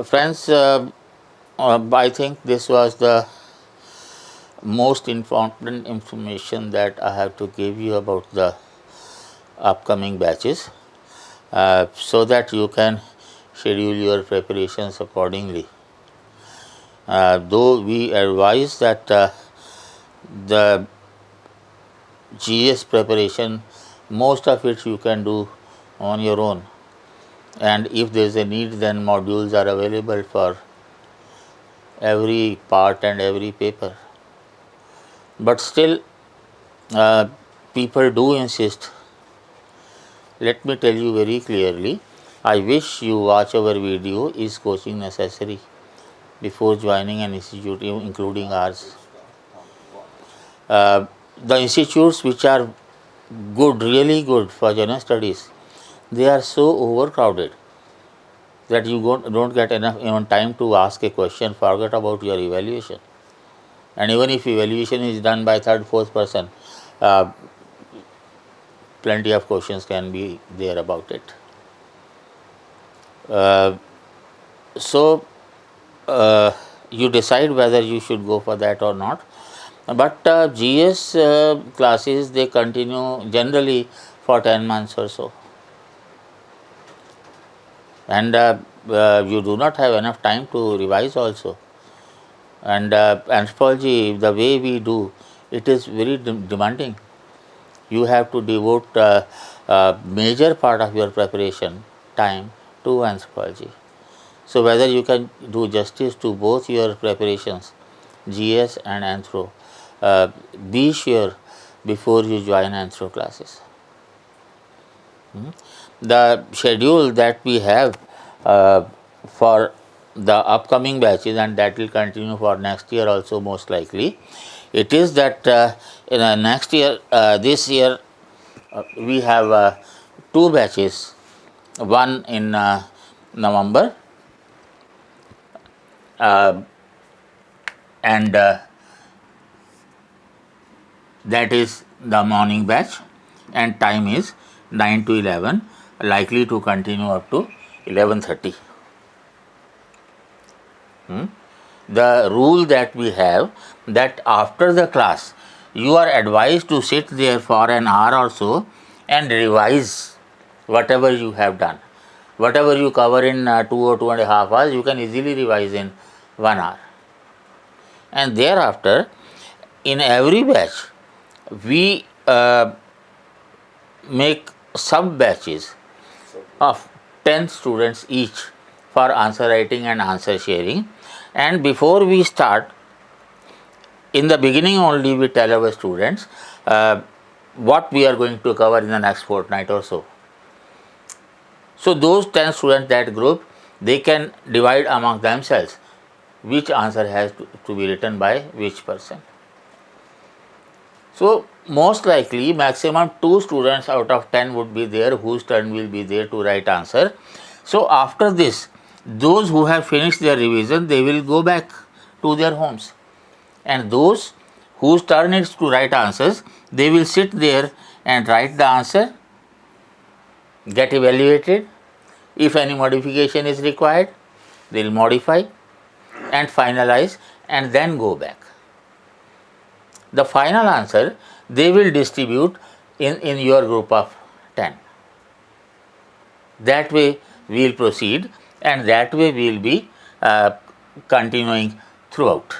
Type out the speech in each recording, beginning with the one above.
Friends, I think this was the most important information that I have to give you about the upcoming batches, so that you can schedule your preparations accordingly. Though we advise that the GS preparation, most of it you can do on your own, and if there is a need, then modules are available for every part and every paper. But still, people do insist. Let me tell you very clearly, I wish you watch our video, Is Coaching Necessary, before joining an institute, including ours. The institutes which are good, really good for general studies, they are so overcrowded that you don't get enough even time to ask a question, forget about your evaluation. And even if evaluation is done by third, fourth person, plenty of questions can be there about it. So you decide whether you should go for that or not. But GS classes, they continue generally for 10 months or so, and you do not have enough time to revise also. And anthropology, the way we do, it is very demanding. You have to devote a major part of your preparation time to anthropology. So whether you can do justice to both your preparations, GS and anthro, be sure before you join anthro classes. The schedule that we have for the upcoming batches, and that will continue for next year also most likely, it is that in next year, this year, we have 2 batches, one in November, and that is the morning batch, and time is 9 to 11, likely to continue up to 11:30. The rule that we have, that after the class you are advised to sit there for an hour or so and revise whatever you have done. Whatever you cover in 2 or 2.5 hours, you can easily revise in 1 hour. And thereafter, in every batch, we make sub batches of 10 students each for answer writing and answer sharing. And before we start, in the beginning only, we tell our students what we are going to cover in the next fortnight or so. So those 10 students, that group, they can divide among themselves which answer has to be written by which person. So most likely maximum 2 students out of 10 would be there whose turn will be there to write answer. So after this, those who have finished their revision, they will go back to their homes, and those whose turn is to write answers, they will sit there and write the answer, get evaluated. If any modification is required, they will modify and finalize, and then go back. The final answer they will distribute in your group of 10. That way we will proceed, and that way we will be continuing throughout.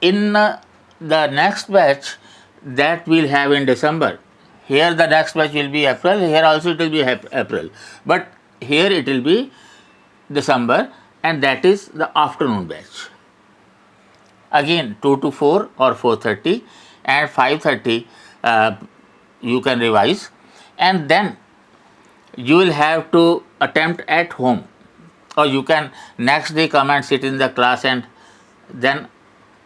In the next batch that we will have in December, here the next batch will be April, here also it will be April, but here it will be December, and that is the afternoon batch. Again 2 to 4 or 4:30, and 5:30 you can revise, and then you will have to attempt at home, or you can next day come and sit in the class and then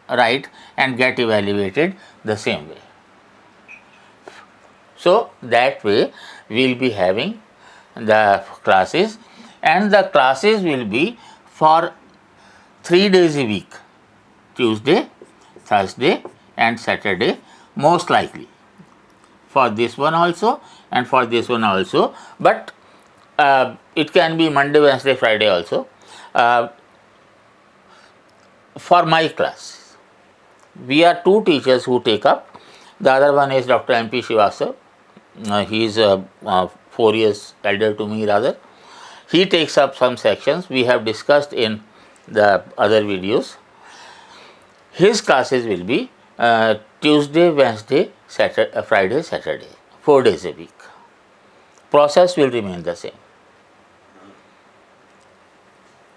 write and get evaluated the same way. So that way we will be having the classes, and the classes will be for 3 days a week, Tuesday, Thursday and Saturday most likely, for this one also and for this one also, but it can be Monday, Wednesday, Friday also. Uh, for my class, we are two teachers who take up. The other one is Dr. M.P. Srivastava. He is 4 years elder to me rather. He takes up some sections we have discussed in the other videos. His classes will be Tuesday, Wednesday, Saturday, Friday, Saturday, 4 days a week. Process will remain the same.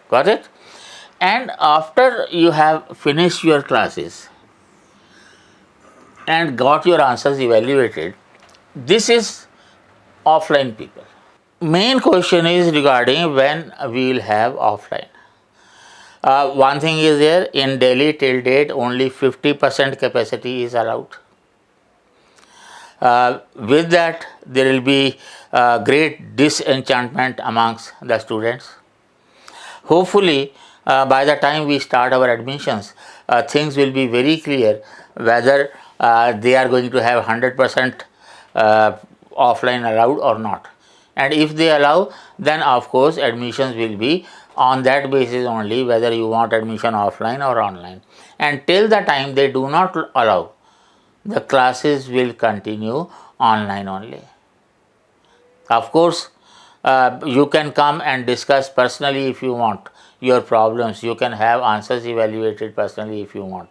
Got it? And after you have finished your classes and got your answers evaluated, this is offline people. Main question is regarding when we will have offline. One thing is there, in Delhi till date only 50% capacity is allowed. With that there will be great disenchantment amongst the students. Hopefully by the time we start our admissions, things will be very clear whether they are going to have 100% offline allowed or not. And if they allow, then of course admissions will be on that basis only, whether you want admission offline or online. And till the time they do not allow, the classes will continue online only. Of course, you can come and discuss personally if you want your problems. You can have answers evaluated personally if you want.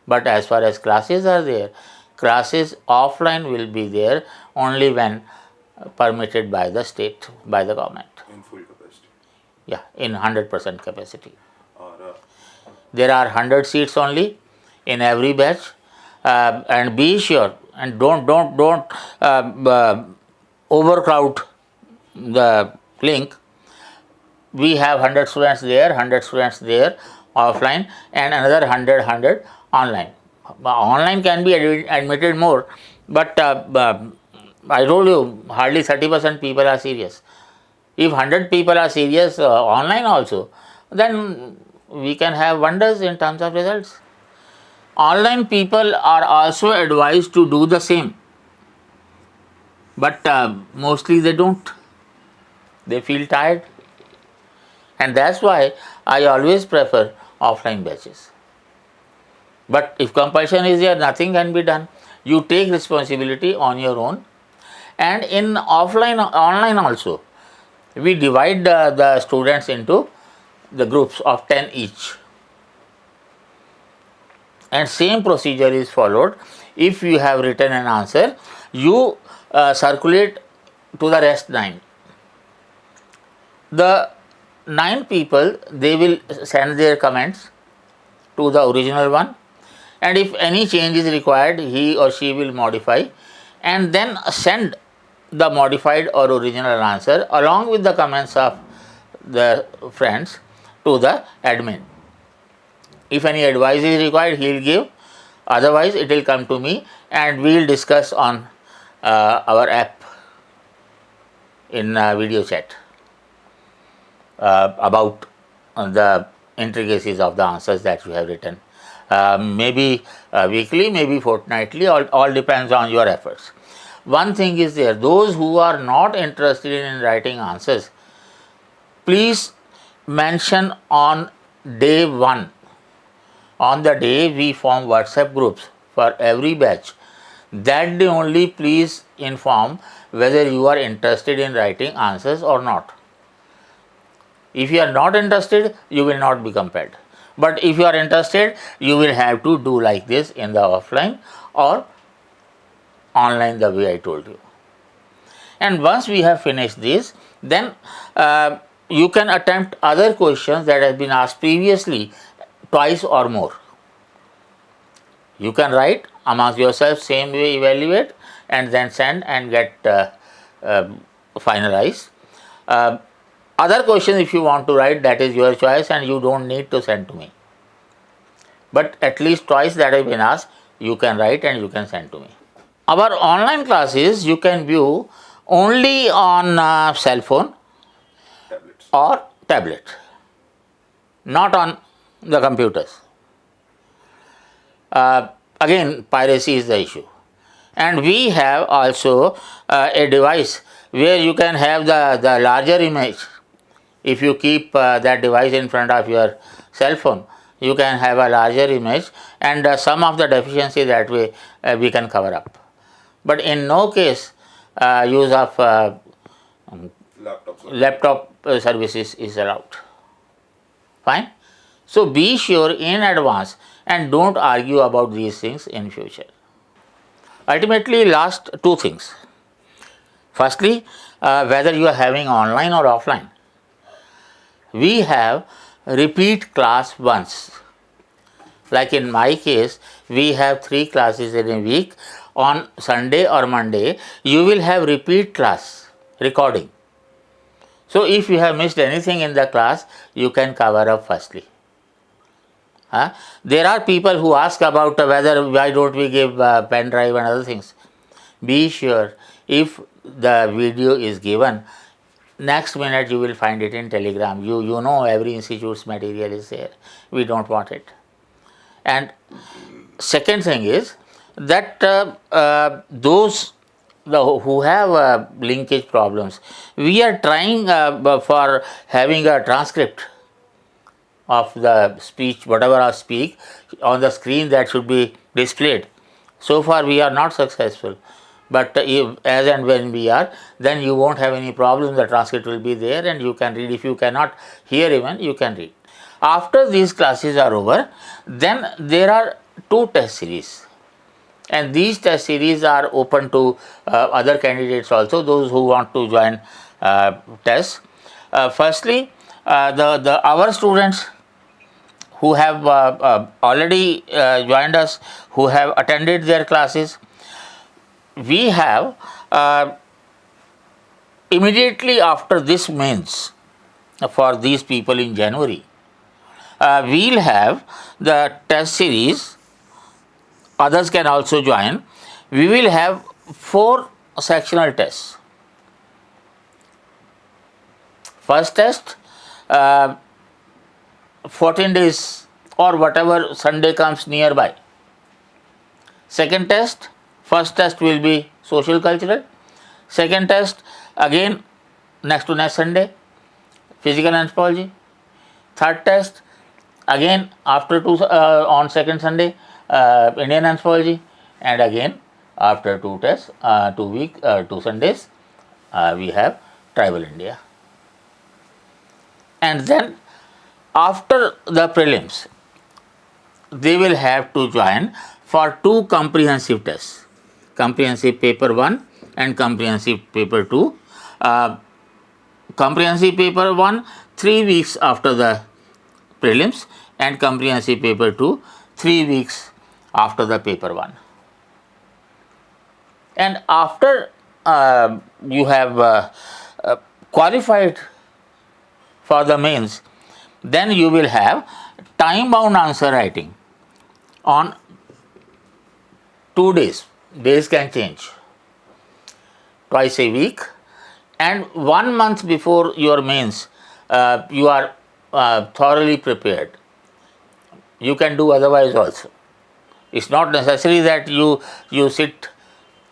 But as far as classes are there, classes offline will be there only when permitted by the state, by the government. In full capacity? Yeah, in 100% capacity. There are 100 seats only in every batch, and be sure and don't overcrowd the link. We have 100 students there, 100 students there offline, and another 100 online. Online can be admitted more, but I told you hardly 30% people are serious. If 100 people are serious online also, then we can have wonders in terms of results. Online people are also advised to do the same, but mostly they don't. They feel tired, and that's why I always prefer offline batches. But if compulsion is there, nothing can be done. You take responsibility on your own. And in offline, online also, we divide the students into the groups of 10 each. And same procedure is followed. If you have written an answer, you circulate to the rest 9. The 9 people, they will send their comments to the original one, and if any change is required, he or she will modify and then send the modified or original answer along with the comments of the friends to the admin. If any advice is required, he will give, otherwise it will come to me and we will discuss on our app in video chat about the intricacies of the answers that you have written. Maybe weekly, maybe fortnightly, all depends on your efforts. One thing is there, those who are not interested in writing answers, please mention on day 1. On the day we form WhatsApp groups for every batch, that day only please inform whether you are interested in writing answers or not. If you are not interested, you will not be compelled. But if you are interested, you will have to do like this in the offline or online, the way I told you. And once we have finished this, then you can attempt other questions that have been asked previously twice or more. You can write amongst yourself, same way evaluate and then send and get finalized. Other questions if you want to write, that is your choice and you don't need to send to me. But at least twice that have been asked, you can write and you can send to me. Our online classes you can view only on cell phone or tablet, not on the computers. Again, piracy is the issue. And we have also a device where you can have the larger image If you keep that device in front of your cell phone, you can have a larger image, and some of the deficiency that way we can cover up. But in no case use of laptop services is allowed. Fine. So be sure in advance and don't argue about these things in future. Ultimately, last two things. Firstly, whether you are having online or offline, we have repeat class once. Like in my case, we have 3 classes in a week. On Sunday or Monday, you will have repeat class recording. So if you have missed anything in the class, you can cover up firstly. There are people who ask about whether why don't we give pen drive and other things. Be sure if the video is given, next minute you will find it in Telegram. You know every institute's material is there. We don't want it. And second thing is that those who have linkage problems, we are trying for having a transcript of the speech, whatever I speak, on the screen that should be displayed. So far we are not successful, but if, as and when we are, then you won't have any problem. The transcript will be there and you can read. If you cannot hear even, you can read. After these classes are over, then there are 2 test series, and these test series are open to other candidates also, those who want to join tests. Firstly, our students who have already joined us, who have attended their classes, we have immediately after this mains for these people in January, we'll have the test series. Others can also join. We will have 4 sectional tests. First test, 14 days or whatever Sunday comes nearby. Second test, first test will be social cultural. Second test, again next to next Sunday, physical anthropology. Third test, again after on second Sunday, Indian anthropology, and again after 2 tests, 2 Sundays, we have tribal India. And then after the prelims, they will have to join for 2 comprehensive tests, comprehensive paper 1 and comprehensive paper 2. Comprehensive paper 1 3 weeks after the prelims, and comprehensive paper 2 3 weeks after the paper 1. And after you have qualified for the mains, then you will have time bound answer writing on 2 days. Days can change, twice a week, and 1 month before your mains you are thoroughly prepared. You can do otherwise also. It's not necessary that you sit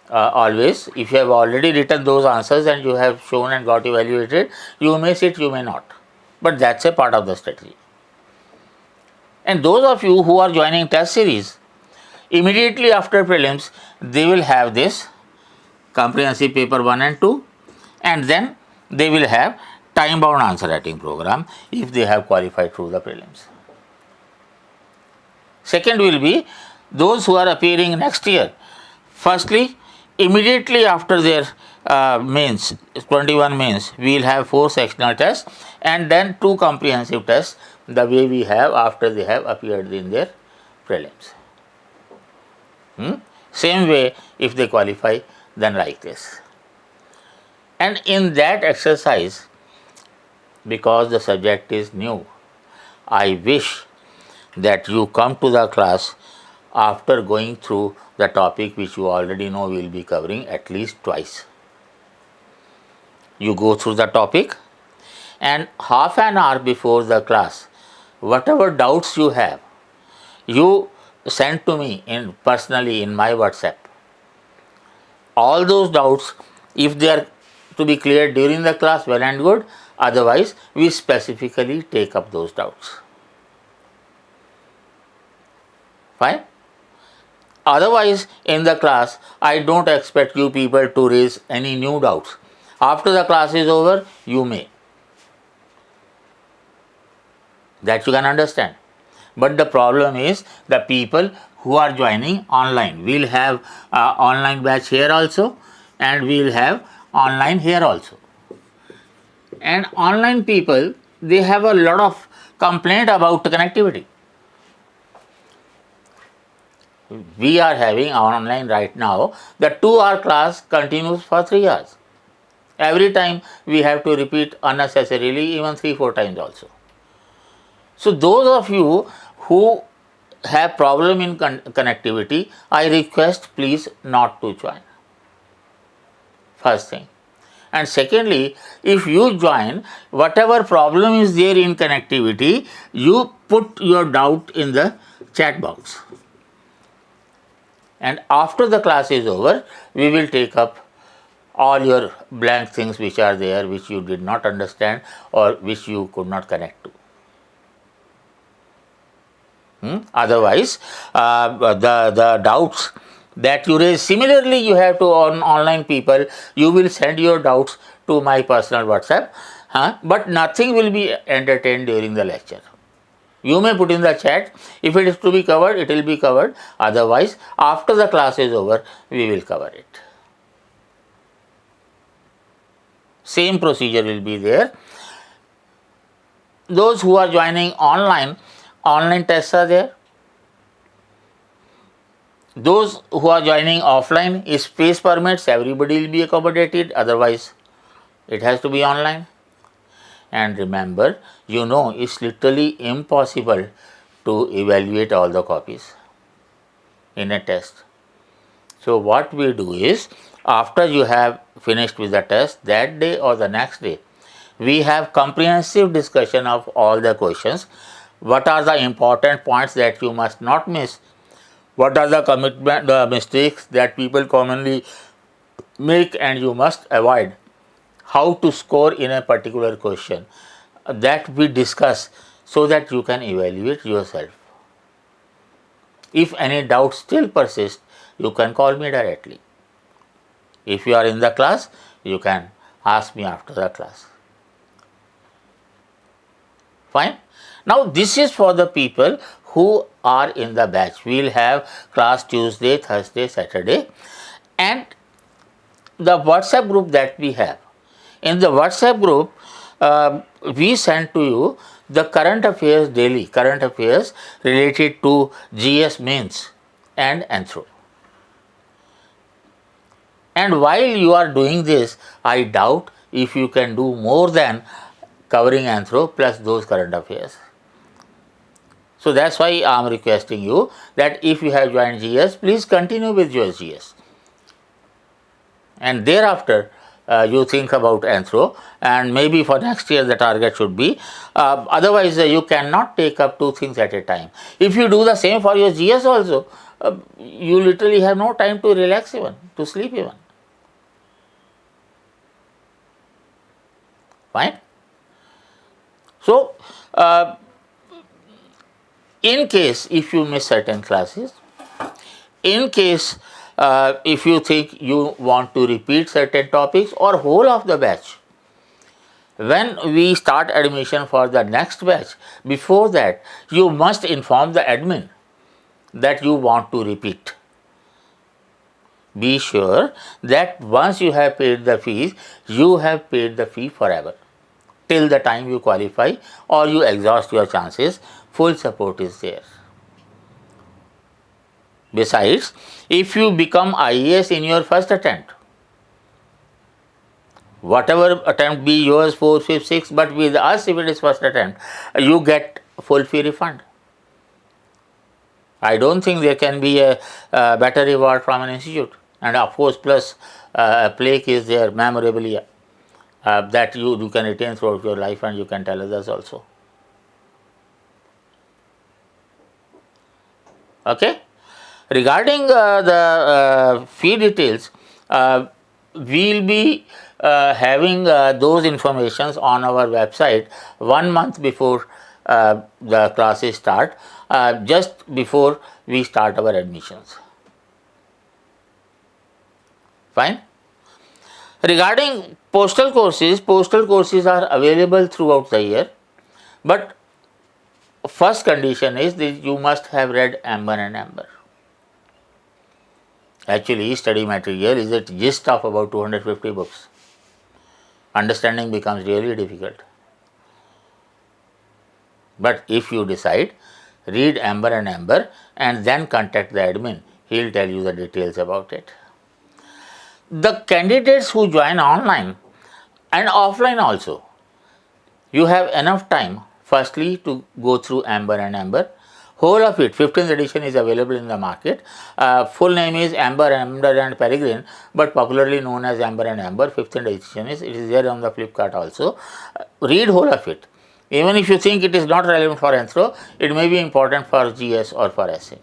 always. If you have already written those answers and you have shown and got evaluated, you may sit, you may not. But that's a part of the strategy. And those of you who are joining test series, immediately after prelims, they will have this comprehensive paper 1 and 2, and then they will have time bound answer writing program if they have qualified through the prelims. Second will be those who are appearing next year. Firstly, immediately after their mains, 21 mains, we will have 4 sectional tests and then 2 comprehensive tests, the way we have after they have appeared in their prelims. Same way, if they qualify, then like this. And in that exercise, because the subject is new, I wish that you come to the class after going through the topic which you already know we will be covering at least twice. You go through the topic, and half an hour before the class, whatever doubts you have, you send to me personally in my WhatsApp. All those doubts, if they are to be cleared during the class, well and good. Otherwise, we specifically take up those doubts. Fine? Otherwise, in the class, I don't expect you people to raise any new doubts. After the class is over, you may. That you can understand. But the problem is the people who are joining online. We'll have online batch here also, and we'll have online here also. And online people, they have a lot of complaint about connectivity. We are having online right now. The 2-hour class continues for 3 hours. Every time we have to repeat unnecessarily, even 3-4 times also. So those of you who have problem in connectivity, I request please not to join. First thing. And secondly, if you join, whatever problem is there in connectivity, you put your doubt in the chat box. And after the class is over, we will take up all your blank things which are there, which you did not understand or which you could not connect to. Otherwise, the doubts that you raise, similarly you have to online people, you will send your doubts to my personal WhatsApp, but nothing will be entertained during the lecture. You may put in the chat, if it is to be covered, it will be covered. Otherwise, after the class is over, we will cover it. Same procedure will be there. Those who are joining online tests are there. Those who are joining offline, if space permits, everybody will be accommodated. Otherwise, it has to be online. And remember, it's literally impossible to evaluate all the copies in a test. So what we do is, after you have finished with the test, that day or the next day, we have comprehensive discussion of all the questions. What are the important points that you must not miss? What are the mistakes that people commonly make and you must avoid? How to score in a particular question, that we discuss so that you can evaluate yourself. If any doubt still persists, you can call me directly. If you are in the class, you can ask me after the class. Fine. Now this is for the people who are in the batch. We will have class Tuesday, Thursday, Saturday, and the WhatsApp group that we have. In the WhatsApp group, we send to you the current affairs daily, current affairs related to GS mains and Anthro. And while you are doing this, I doubt if you can do more than covering Anthro plus those current affairs. So that's why I am requesting you that if you have joined GS, please continue with your GS. And thereafter, you think about Anthro, and maybe for next year the target should be. Otherwise, you cannot take up 2 things at a time. If you do the same for your GS also, you literally have no time to relax even, to sleep even. Fine. So, in case if you miss certain classes, in case if you think you want to repeat certain topics or whole of the batch, when we start admission for the next batch, before that you must inform the admin that you want to repeat. Be sure that once you have paid the fees, you have paid the fee forever, till the time you qualify or you exhaust your chances. Full support is there. Besides, if you become IAS in your first attempt, whatever attempt be yours, 4, 5, 6, but with us if it is first attempt, you get full fee refund. I don't think there can be a better reward from an institute. And of course, plus a plaque is there, memorabilia, that you can retain throughout your life and you can tell others also. Okay. Regarding the fee details, we'll be having those informations on our website 1 month before the classes start, just before we start our admissions. Fine. Regarding postal courses are available throughout the year, but first condition is that you must have read Amber and Amber. Actually, study material is a gist of about 250 books. Understanding becomes really difficult. But if you decide, read Amber and Amber and then contact the admin, he'll tell you the details about it. The candidates who join online and offline also, you have enough time firstly to go through Amber and Amber. Whole of it, 15th edition, is available in the market. Full name is Amber, Amber and Peregrine, but popularly known as Amber and Amber. 15th edition it is there on the Flipkart also. Read whole of it. Even if you think it is not relevant for Anthro, it may be important for GS or for essay.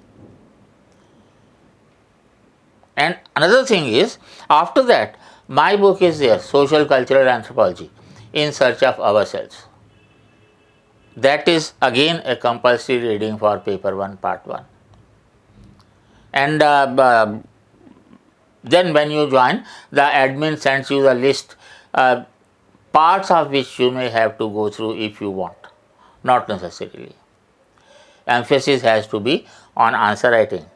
And another thing is, after that, my book is there, Social Cultural Anthropology, In Search of Ourselves. That is again a compulsory reading for paper 1, part 1. And then when you join, the admin sends you the list, parts of which you may have to go through if you want, not necessarily. Emphasis has to be on answer writing.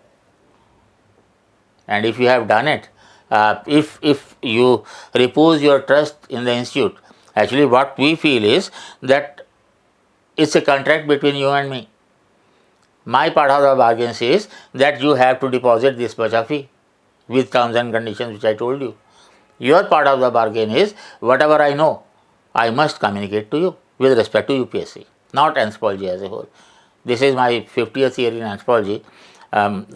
And if you have done it, if you repose your trust in the institute, actually what we feel is that it's a contract between you and me. My part of the bargain says that you have to deposit this much of fee with terms and conditions which I told you. Your part of the bargain is whatever I know, I must communicate to you with respect to UPSC, not anthropology as a whole. This is my 50th year in anthropology,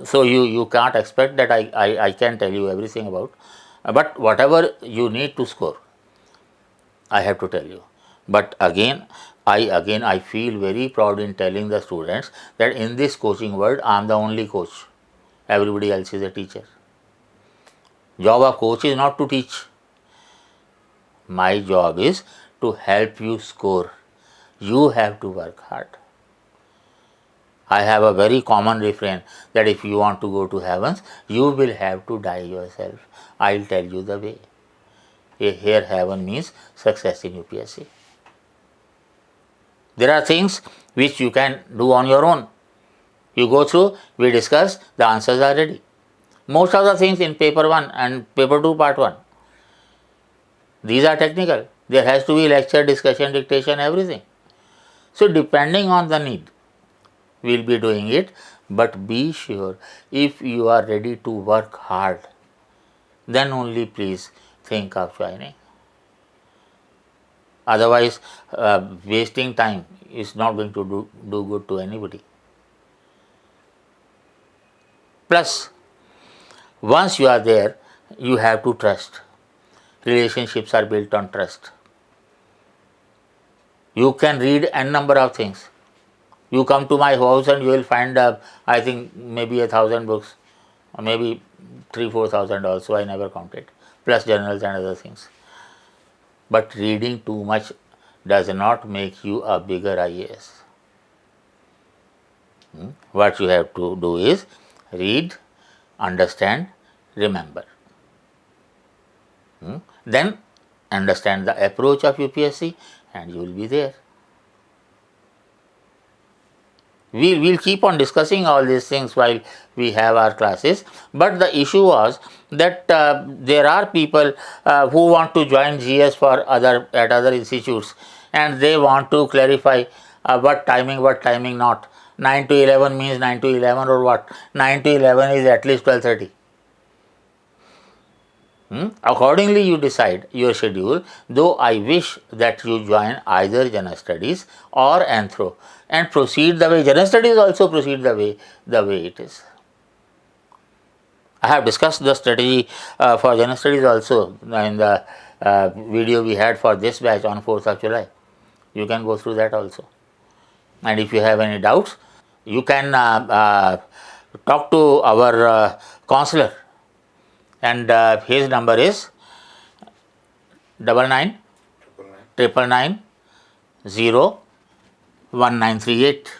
so you can't expect that I can tell you everything about, but whatever you need to score, I have to tell you. But I feel very proud in telling the students that in this coaching world, I am the only coach. Everybody else is a teacher. Job of coach is not to teach. My job is to help you score. You have to work hard. I have a very common refrain that if you want to go to heavens, you will have to die yourself. I'll tell you the way. Here heaven means success in UPSC. There are things which you can do on your own. You go through, we discuss, the answers are ready. Most of the things in paper 1 and paper 2 part 1, these are technical. There has to be lecture, discussion, dictation, everything. So depending on the need, we will be doing it, but be sure if you are ready to work hard, then only please think of joining. Otherwise, wasting time is not going to do good to anybody. Plus, once you are there, you have to trust. Relationships are built on trust. You can read n number of things. You come to my house and you will find, I think, maybe 1,000 books, or maybe 3,000-4,000 also, I never counted, plus journals and other things. But reading too much does not make you a bigger IAS. What you have to do is read, understand, remember. Then understand the approach of UPSC and you will be there. We will keep on discussing all these things while we have our classes, but the issue was that there are people who want to join GS for at other institutes, and they want to clarify what timing not. 9 to 11 means 9 to 11 or what? 9 to 11 is at least 12:30. Accordingly, you decide your schedule, though I wish that you join either General Studies or Anthro and proceed the way General Studies also proceed the way it is. I have discussed the strategy for General Studies also in the video we had for this batch on 4th of July. You can go through that also. And if you have any doubts, you can talk to our counselor, and his number is 99 999 0 1938.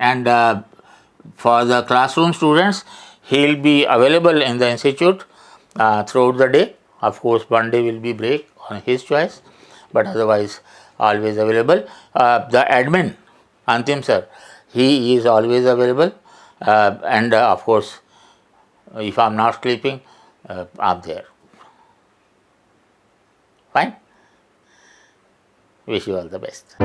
And for the classroom students, he'll be available in the institute throughout the day. Of course, one day will be break on his choice, but otherwise always available. The admin, Antim sir, he is always available, and of course, if I'm not sleeping, I'm there. Fine. Wish you all the best.